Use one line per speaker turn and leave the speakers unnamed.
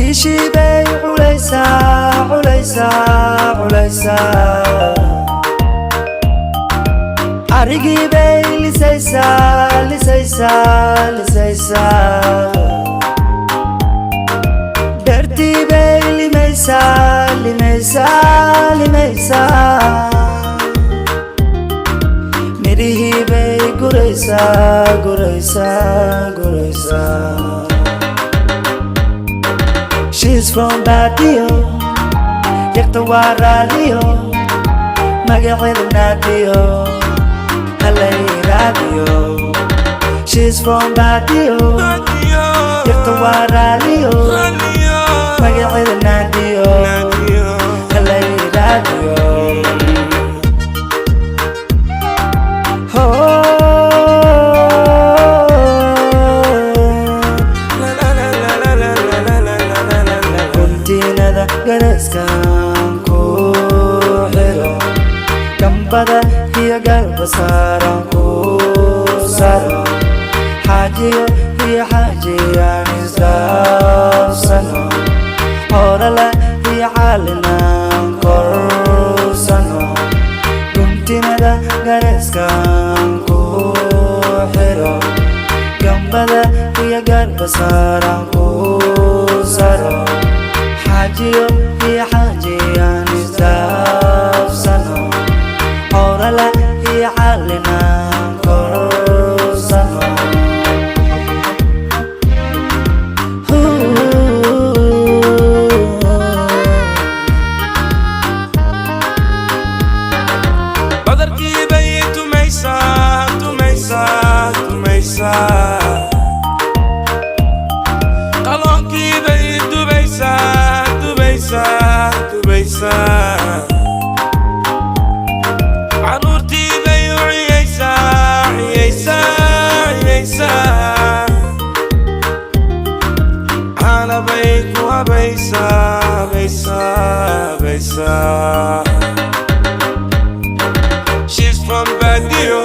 Kishi bay ulaysa, ulaysa, ulaysa. Arigi bay lisaysa, lisaysa, lisaysa. Derti bay limaysa, limaysa, limaysa. Mirihi bay guraysa, guraysa, guraysa. She's from Badio, Yaktawa Radio, Magawil Nadio, Halay Radio. She's from Badio, Yaktawa Radio, Magawil Nadio, Halay Radio. Gareskan ku helo gambada hiya garba saran ku saro hajiyo hiya hajiyan isdafsano horala hiya halinan korsano guntinada gareskan ku helo gambada hiya garba saran ku saro hajiyo hiya hajiyan isdafsano horala hiya halinan korsano.
Badarkii bay tumaysaa, tumaysaa, tumaysaa. Qaloonkii bay dubaysaa, dubaysaa, dubaysaa. Caruurtii bay u ciyaysaa, ciyaysaa, ciyaysaa. Caana bay ku habaysaa, habaysaa, habaysaa. She's from Badio,